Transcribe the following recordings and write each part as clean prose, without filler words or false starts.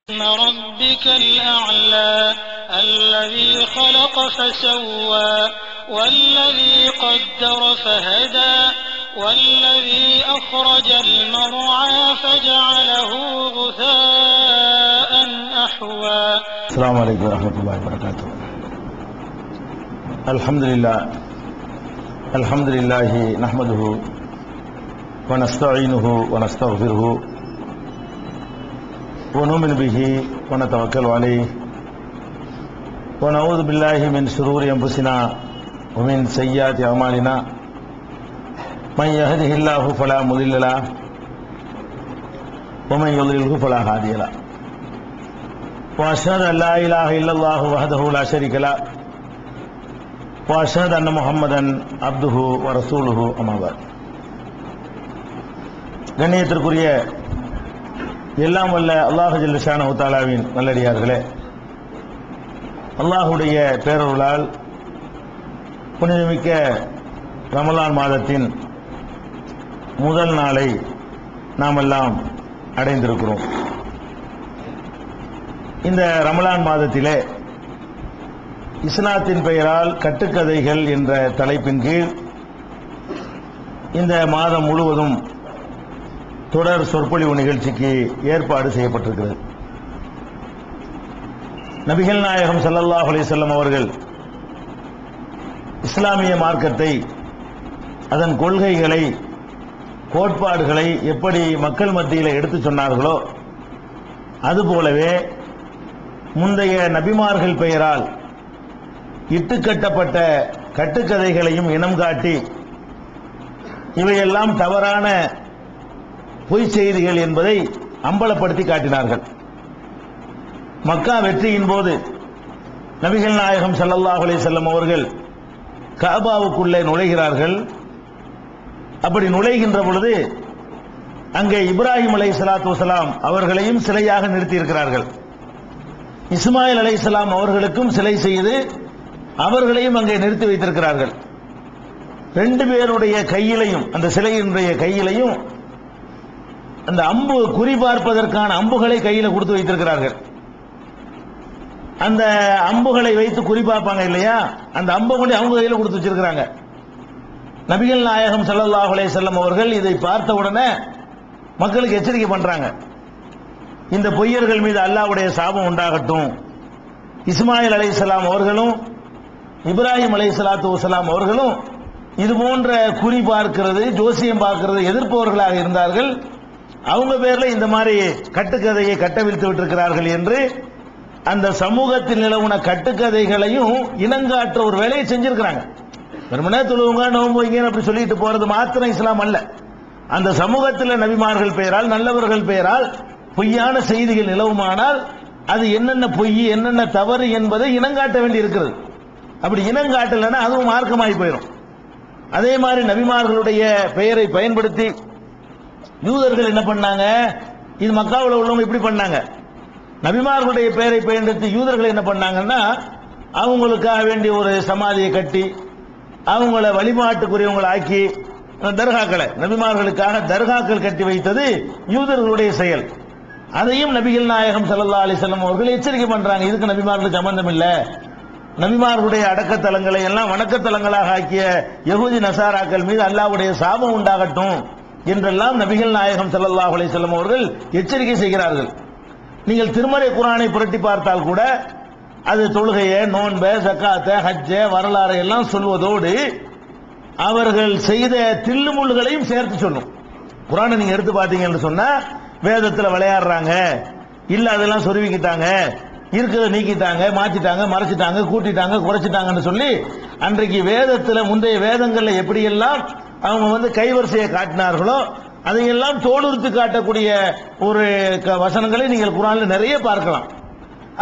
ربك الأعلى الذي خلق فسوى والذي قدر فهدى والذي أخرج المرعى فجعله غثاء أحوى. السلام عليكم ورحمة الله وبركاته. الحمد لله نحمده ونستعينه ونستغفره ونؤمن به ونتوكل عليه ونعوذ بالله من شرور أنفسنا ومن سيئات أعمالنا من يهده الله فلا مضل له ومن يضلله فلا هادي له وأشهد أن لا إله إلا الله وحده لا شريك له وأشهد أن محمدا عبده ورسوله أما بعد. கண்ணியத்திற்குரிய எல்லாம் வல்ல அல்லாஹ் ஜல்ல ஷானஹு தஆலாவின் நல்லடியார்களே, அல்லாஹுடைய பேரருளால் புனிதமிக்க ரமலான் மாதத்தின் முதல் நாளை நாம் எல்லாம் அடைந்திருக்கிறோம். இந்த ரமலான் மாதத்திலே இஸ்லாத்தின் பெயரால் கட்டுக்கதைகள் என்ற தலைப்பின் கீழ் இந்த மாதம் முழுவதும் தொடர் சொற்பொழிவு நிகழ்ச்சிக்கு ஏற்பாடு செய்யப்பட்டிருக்கிறது. நபிகள் நாயகம் ஸல்லல்லாஹு அலைஹி வஸல்லம் அவர்கள் இஸ்லாமிய மார்க்கத்தை, அதன் கொள்கைகளை, கோட்பாடுகளை எப்படி மக்கள் மத்தியில் எடுத்துச் சொன்னார்களோ அதுபோலவே முந்தைய நபிமார்கள் பெயரால் இட்டுக்கட்டப்பட்ட கட்டுக்கதைகளையும் இனம் காட்டி இவையெல்லாம் தவறான பொய் செய்திகள் என்பதை அம்பலப்படுத்தி காட்டினார்கள். மக்கா வெற்றியின் போது நபிகள் நாயகம் ஸல்லல்லாஹு அலைஹி வஸல்லம் அவர்கள் கஅபாவுக்குள்ளே நுழைகிறார்கள். அப்படி நுழைகின்ற பொழுது அங்கே இப்ராஹிம் அலைஹிஸ்ஸலாத்து வஸலாம் அவர்களையும் சிலையாக நிறுத்தி இருக்கிறார்கள். இஸ்மாயில் அலைஹிஸ்ஸலாம் அவர்களுக்கும் சிலை செய்து அவர்களையும் அங்கே நிறுத்தி வைத்திருக்கிறார்கள். ரெண்டு பேருடைய கையிலையும், அந்த சிலையினுடைய கையிலையும் அந்த அம்பு குறிபார்ப்பதற்கான அம்புகளை கையில் கொடுத்து வைத்திருக்கிறார்கள். அந்த அம்புகளை வைத்து குறிபார்ப்பாங்க இல்லையா, அந்த அம்பை கொண்டு அவங்க கையில் கொடுத்து வச்சிருக்கிறாங்க. நபிகள் நாயகம் ஸல்லல்லாஹு அலைஹி வஸல்லம் அவர்கள் இதை பார்த்த உடனே மக்களுக்கு எச்சரிக்கை பண்றாங்க. இந்த பொய்யர்கள் மீது அல்லாஹ்வுடைய சாபம் உண்டாகட்டும். இஸ்மாயில் அலைஹிஸ்ஸலாம் அவர்களும் இப்ராஹிம் அலைஹிஸ்ஸலாத்து வஸலாம் அவர்களும் இது போன்ற குறி பார்க்கிறது, ஜோசியம் பார்க்கிறது எதிர்ப்பவர்களாக இருந்தார்கள். அவங்க பேர்ல இந்த மாதிரி கட்டுக்கதையை கட்டவிழ்த்து விட்டிருக்கிறார்கள் என்று அந்த சமூகத்தில் நிலவுன கட்டுக்கதைகளையும் இனங்காற்ற ஒரு வேலையை செஞ்சிருக்கிறாங்க. வெறுமனே தொழுவுங்க, நோம்பு வைங்க அப்படி சொல்லிட்டு போறது மாத்திரம் இஸ்லாம் அல்ல. அந்த சமூகத்தில் நபிமார்கள் பெயரால், நல்லவர்கள் பெயரால் பொய்யான செய்திகள் நிலவுமானால் அது என்னென்ன பொய், என்னென்ன தவறு என்பதை இனங்காட்ட வேண்டி இருக்கிறது. அப்படி இனங்காட்டலைன்னா அதுவும் மார்க்கமாகி போயிடும். அதே மாதிரி நபிமார்களுடைய பெயரை பயன்படுத்தி யூதர்கள் என்ன பண்ணாங்க, இது மக்காவில் உள்ளவங்க இப்படி பண்ணாங்க. நபிமார்களுடைய பெயரை பயன்படுத்தி யூதர்கள் என்ன பண்ணாங்கன்னா, அவங்களுக்காக வேண்டிய ஒரு சமாதியை கட்டி அவங்கள வழிபாட்டுக்குரியவங்களை ஆக்கி தர்காக்களை, நபிமார்களுக்காக தர்காக்கள் கட்டி வைத்தது யூதர்களுடைய செயல். அதையும் நபிகள் நாயகம் ஸல்லல்லாஹு அலைஹி வஸல்லம் அவர்கள் எச்சரிக்கை பண்றாங்க. இதுக்கு நபிமார்களுக்கு சம்பந்தம் இல்லை. நபிமார்களுடைய அடக்கத்தலங்களை எல்லாம் வணக்கத்தலங்களாக ஆக்கிய யஹூதி நசாராக்கள் மீது அல்லாஹ்வுடைய சாபம் உண்டாகட்டும் என்றெல்லாம் நபிகள் நாயகம் ஸல்லல்லாஹு அலைஹி வஸல்லம் அவர்கள் எச்சரிக்கை செய்கிறார்கள். நீங்கள் திருமறை குர்ஆனை புரட்டி பார்த்தால் கூட அது தொழுகையை, நோன்பை, ஜக்காத்தை, ஹஜ்ஜை, வரலாறை எல்லாம் சொல்வதோடு அவர்கள் செய்த தில்லுமுள்ளுகளையும் சேர்த்து சொல்லும். குர்ஆனை நீங்க எடுத்து பார்த்தீங்கன்னு சொன்னா வேதத்தில் விளையாடுறாங்க, இல்ல அதெல்லாம் சொருவிக்கிட்டாங்க, இருக்கிறத நீக்கிட்டாங்க, மாற்றிட்டாங்க, மறைச்சிட்டாங்க, கூட்டிட்டாங்க, குறைச்சிட்டாங்கன்னு சொல்லி அன்றைக்கு வேதத்தில், முந்தைய வேதங்கள்ல எப்படியெல்லாம் அவங்க கைவரிசையை காட்டினார்களோ அதையெல்லாம் தோலுறுத்து காட்டக்கூடிய ஒரு வசனங்களை நீங்கள் குர்ஆன்ல நிறைய பார்க்கலாம்.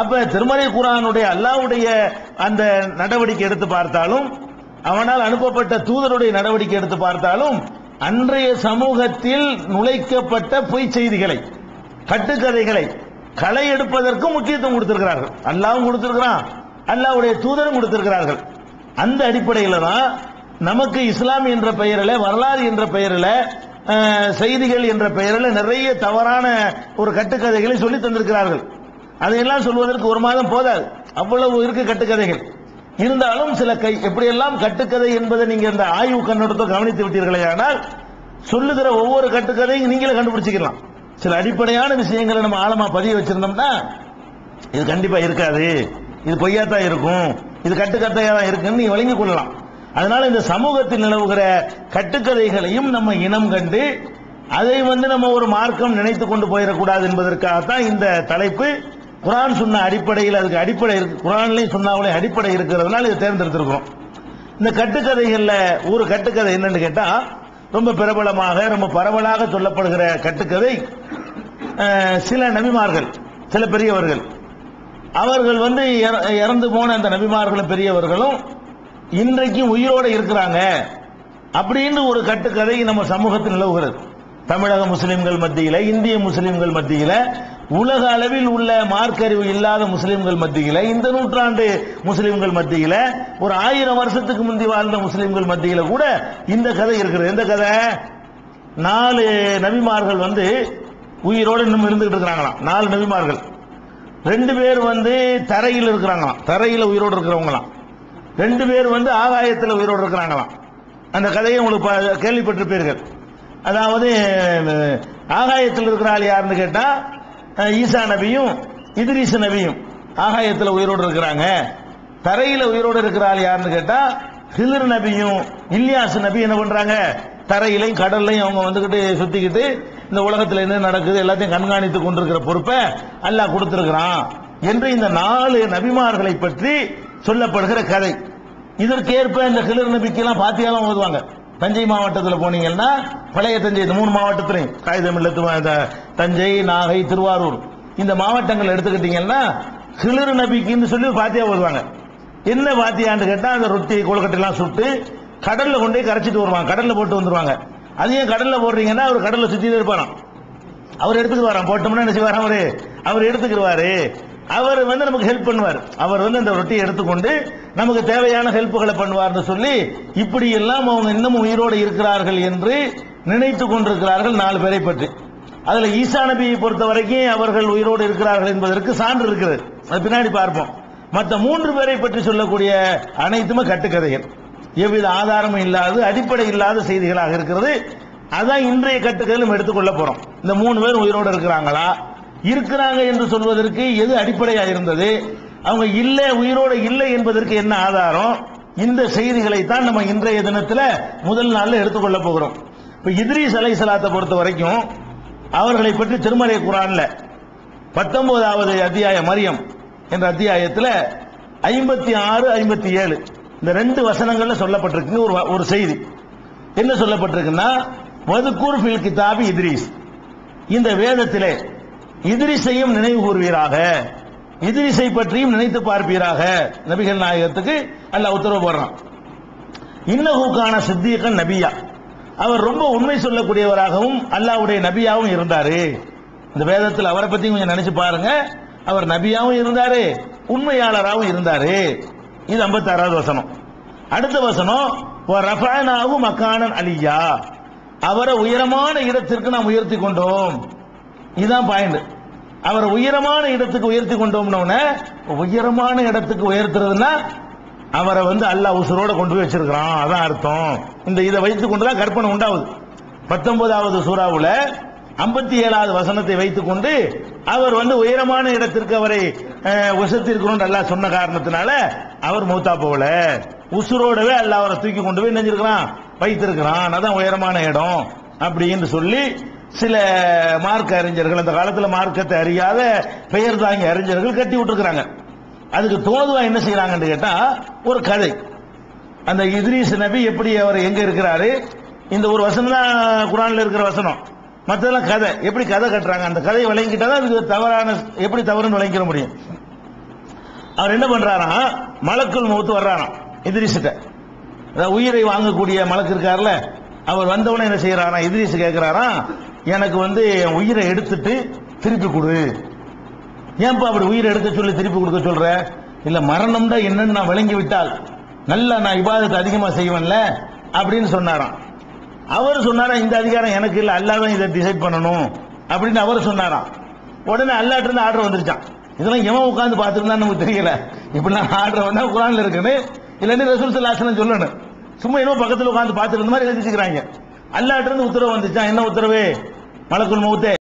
அப்ப திருமறை குர்ஆனுடைய அல்லாஹ்வுடைய அந்த நடவடிக்கை எடுத்து பார்த்தாலும், அவனால் அனுப்பப்பட்ட தூதருடைய நடவடிக்கை எடுத்து பார்த்தாலும், அன்றைய சமூகத்தில் நுழைக்கப்பட்ட பொய் செய்திகளை, கட்டுக்கதைகளை களை எடுப்பதற்கும் முக்கியத்துவம் கொடுத்திருக்கிறார்கள். அல்லாஹ்வும் கொடுத்திருக்கிறான், அல்லாஹ்வுடைய தூதரும் கொடுத்திருக்கிறார்கள். அந்த அடிப்படையில் தான் நமக்கு இஸ்லாம் என்ற பெயரில், வரலாறு என்ற பெயரில், செய்திகள் என்ற பெயரில் நிறைய தவறான ஒரு கட்டுக்கதைகளை சொல்லி தந்திருக்கிறார்கள். அதையெல்லாம் சொல்வதற்கு ஒரு மாதம் போதாது, அவ்வளவு இருக்கு கட்டுக்கதைகள். இருந்தாலும் சில எப்படியெல்லாம் கட்டுக்கதை என்பதை நீங்க இந்த ஆய்வு கண்ணோட்டத்தை கவனித்து விட்டீர்களே ஆனால் சொல்லுகிற ஒவ்வொரு கட்டுக்கதையும் நீங்களே கண்டுபிடிச்சிக்கலாம். சில அடிப்படையான விஷயங்களை நம்ம ஆழமா பதிய வச்சிருந்தோம்னா இது கண்டிப்பா இருக்காது, இது பொய்யாத்தான் இருக்கும், இது கட்டுக்கதையா தான் இருக்குன்னு நீங்க வழங்கிக் கொள்ளலாம். அதனால இந்த சமூகத்தில் நிலவுகிற கட்டுக்கதைகளையும் நம்ம இனம் கண்டு அதை நம்ம ஒரு மார்க்கம் நினைத்து கொண்டு போயிடக்கூடாது என்பதற்காகத்தான் இந்த தலைப்பு. குர்ஆன் சொன்ன அடிப்படையில் அதுக்கு அடிப்படை இருக்கு, குர்ஆன்லயும் சொன்னாலே அடிப்படை இருக்கிறதுனால இதை தேர்ந்தெடுத்திருக்கிறோம். இந்த கட்டுக்கதைகள்ல ஒரு கட்டுக்கதை என்னன்னு கேட்டா, ரொம்ப பிரபலமாக ரொம்ப பரவலாக சொல்லப்படுகிற கட்டுக்கதை, சில நபிமார்கள் சில பெரியவர்கள் அவர்கள் இறந்து போன அந்த நபிமார்களும் பெரியவர்களும் இன்றைக்கும் உயிரோடு இருக்கிறாங்க அப்படின்னு ஒரு கட்டுக்கதை நம்ம சமூகத்தில் நிலவுகிறது. தமிழக முஸ்லிம்கள் மத்தியில, இந்திய முஸ்லிம்கள் மத்தியில, உலக அளவில் உள்ள மார்க்கறிவு இல்லாத முஸ்லிம்கள் மத்தியில, இந்த நூற்றாண்டு முஸ்லிம்கள் மத்தியில, ஒரு 1000 வருஷத்துக்கு முந்தி வாழ்ந்த முஸ்லிம்கள் மத்தியில கூட இந்த கதை இருக்கிறது. எந்த கதை? 4 நபிமார்கள் உயிரோடு இன்னும் இருந்துகிட்டு இருக்கிறாங்களாம். 4 நபிமார்கள், 2 பேர் தரையில் இருக்கிறாங்களாம், தரையில உயிரோடு இருக்கிறவங்களாம். 2 பேர் ஆகாயத்தில் உயிரோடு இருக்கிறாங்களாம். அந்த கதையை உங்களுக்கு கேள்விப்பட்டிருப்பீர்கள். அதாவது ஆகாயத்தில் இருக்கிற ஆள் யாருன்னு கேட்டா ஈசா நபியும் இத்ரீஸ் நபியும் ஆகாயத்தில் உயிரோடு இருக்கிறாங்க. தரையில உயிரோடு இருக்கிற ஆள் யாருன்னு கேட்டா ஹில்ர் நபியும் இல்யாஸ் நபி என்ன பண்றாங்க, தரையிலையும் கடல்லையும் அவங்க சுத்திக்கிட்டு இந்த உலகத்தில் என்ன நடக்குது எல்லாத்தையும் கண்காணித்து கொண்டிருக்கிற பொறுப்பை அல்லாஹ் கொடுத்திருக்கிறான் என்று இந்த 4 நபிமார்களை பற்றி சொல்லப்படுகிற கதை. இதற்கேற்ப இந்த ஹில்ர் நபிக்கெல்லாம் பாத்தியாலாம் ஓதுவாங்க. தஞ்சை மாவட்டத்தில் போனீங்கன்னா, பழைய தஞ்சை, இந்த 3 மாவட்டத்திலையும் காகிதமில்லத்து தஞ்சை, நாகை, திருவாரூர் இந்த மாவட்டங்கள் எடுத்துக்கிட்டீங்கன்னா ஹில்ர் நபிக்குன்னு சொல்லி பாத்தியா ஓதுவாங்க. என்ன பாத்தியான்னு கேட்டா, அந்த ரொட்டி கொழுக்கட்டையெல்லாம் சுட்டு கடல்ல கொண்டு போய் கரைச்சிட்டு வருவாங்க, கடல்ல போட்டு வந்துருவாங்க. அதையும் கடல்ல போடுறீங்கன்னா அவர் கடல்ல சுத்திட்டு இருப்பாராம், அவர் எடுத்துக்குவாராம். போட்டோம்னா என்ன செய்வாராம், அவர் எடுத்துக்கிடுவாரு. அவர் நமக்கு ஹெல்ப் பண்ணுவார். அவர் அந்த ரொட்டியை எடுத்துக்கொண்டு நமக்கு தேவையான ஹெல்ப்புகளை பண்ணுவார்னு சொல்லி இப்படி எல்லாம் அவங்க இன்னமும் உயிரோடு இருக்கிறார்கள் என்று நினைத்து கொண்டிருக்கிறார்கள் 4 பேரை பற்றி. அதுல ஈசா நபியை பொறுத்த வரைக்கும் அவர்கள் உயிரோடு இருக்கிறார்கள் என்பதற்கு சான்று இருக்கிறது, அது பின்னாடி பார்ப்போம். மற்ற 3 பேரை பற்றி சொல்லக்கூடிய அனைத்துமே கட்டுக்கதைகள், எவ்வித ஆதாரமும் இல்லாத அடிப்படை இல்லாத செய்திகளாக இருக்கிறது. அதான் இன்றைய கட்டுக்கதையும் எடுத்துக்கொள்ள போறோம். இந்த 3 பேர் உயிரோடு இருக்கிறாங்களா, இருக்கிறாங்க என்று சொல்வதற்கு எது அடிப்படையாக இருந்தது, அவங்க இல்லை உயிரோடு இல்லை என்பதற்கு என்ன ஆதாரம், இந்த செய்திகளை தான் நம்ம இன்றைய தினத்தில் முதல் நாள்ல எடுத்துக்கொள்ள போகிறோம். இப்ப இத்ரீஸ் அலைஹிஸ்ஸலாத்தை பொறுத்த வரைக்கும் அவர்களை பற்றி திருமறை குர்ஆன்ல 19வது அத்தியாயம் மரியம் என்ற அத்தியாயத்தில் 56, 57 இந்த 2 வசனங்கள்ல சொல்லப்பட்டிருக்கு ஒரு செய்தி. என்ன சொல்லப்பட்டிருக்குன்னா, வதுக்கூர் ஃபில் கிதாபி இத்ரீஸ், இந்த வேதத்திலே இத்ரீஸையும் நினைவு கூறுவீராக, இத்ரீஸை பற்றியும் நினைத்து பார்ப்பீராக. நபிகள் நாயகத்துக்கு அல்லாஹ் உத்தரவு போடுறான். இன்னஹு கான சித்தீகன் நபியா, அவர் ரொம்ப உண்மை சொல்லக்கூடியவராகவும் அல்லாஹ்வுடைய நபியாவும் இருந்தாரு. இந்த வேதத்தில் அவரை பத்தி கொஞ்சம் நினைச்சு பாருங்க, அவர் நபியாவும் இருந்தாரு, உண்மையாளராகவும் இருந்தாரு. இது 56வது வசனம். அடுத்த வசனம், ரஃபஅனாஹு மகானன் அலியா, அவரை உயரமான இடத்திற்கு நாம் உயர்த்தி கொண்டோம். இதுதான் பாயிண்ட். அவரை உயரமான இடத்துக்கு உயர்த்தி கொண்டோம்னு, உயரமான இடத்துக்கு உயர்த்துறதுன்னா அவரை அல்லாஹ் உசுரோட கொண்டு போய் வச்சிருக்கிறான், அதான் அர்த்தம். இந்த இதை வைத்துக் கொண்டுதான் கற்பனை உண்டாகுது. 19வது சூராவுல 57வது வசனத்தை வைத்துக் கொண்டு அவர் உயரமான இடத்திற்கு அவரை உசத்திருக்கிறோம் அல்லாஹ் சொன்ன காரணத்தினால அவர் மூத்தா போகல, உசுரோடவே அல்லாஹ் அவரை தூக்கி கொண்டு போய் நினைஞ்சிருக்கிறான், வைத்திருக்கிறான், அதான் உயரமான இடம் அப்படின்னு சொல்லி சில மார்க்க அறிஞர்கள், அந்த காலத்தில் மார்க்கத்தை அறியாத பெயர் தாங்கி அறிஞர்கள் கட்டி விட்டுருக்கிறாங்க. அதுக்கு தோதுவா என்ன செய்யறாங்கன்னு கேட்டா, ஒரு கதை. அந்த இத்ரீஸ் நபி எப்படி அவர் எங்க இருக்கிறாரு, இந்த ஒரு வசனம் தான் குர்ஆன்ல இருக்கிற வசனம், மற்றதெல்லாம் கதை. எப்படி கதை கட்டுறாங்க, அந்த கதையை விளங்கிட்டாதான் அதுக்கு தவறான எப்படி தவறுன்னு விளங்கிட முடியும். அவர் என்ன பண்றாராம், மலக்குல் மௌத் வர்றாராம் இத்ரீஸ்கிட்ட, உயிரை வாங்கக்கூடிய மலக்கு இருக்காருல்ல, அவர் வந்தவனே என்ன செய்யறாராம், இத்ரீஸ் கேட்கிறாராம், எனக்கு என் உயிரை எடுத்துட்டு திருப்பி கொடு. ஏன்பா அப்படி உயிரை எடுக்க சொல்லி திருப்பி கொடுக்க சொல்ற? இல்ல மரணம்டா என்னன்னு நான் விளங்கி விட்டால் நல்லா நான் இபாதத்தை அதிகமா செய்வேன்ல அப்படின்னு சொன்னாராம். அவர் சொன்னாராம், இந்த அதிகாரம் எனக்கு இல்ல, அல்லாஹ் தான் இதை டிசைட் பண்ணணும் அப்படின்னு அவர் சொன்னாராம். உடனே அல்லாஹ்ட்ட இருந்து ஆர்டர் வந்துருச்சான், இதெல்லாம் எவன் உட்கார்ந்து பார்த்துருந்தா நமக்கு தெரியல. இப்படிலாம் ஆடுறவனா குரான்ல இருக்குன்னு இல்லைன்னு ரசூல் ஸல்லல்லாஹு அலைஹி வஸல்லம் சொல்லணும். சும்மா என்னமோ பக்கத்தில் உட்கார்ந்து பார்த்துட்டு இருந்த மாதிரி எழுதிச்சுக்கிறாங்க. அல்லாஹ்ட்ட இருந்து உத்தரவு வந்துச்சா? என்ன உத்தரவு? மலக்குல் மௌத்தே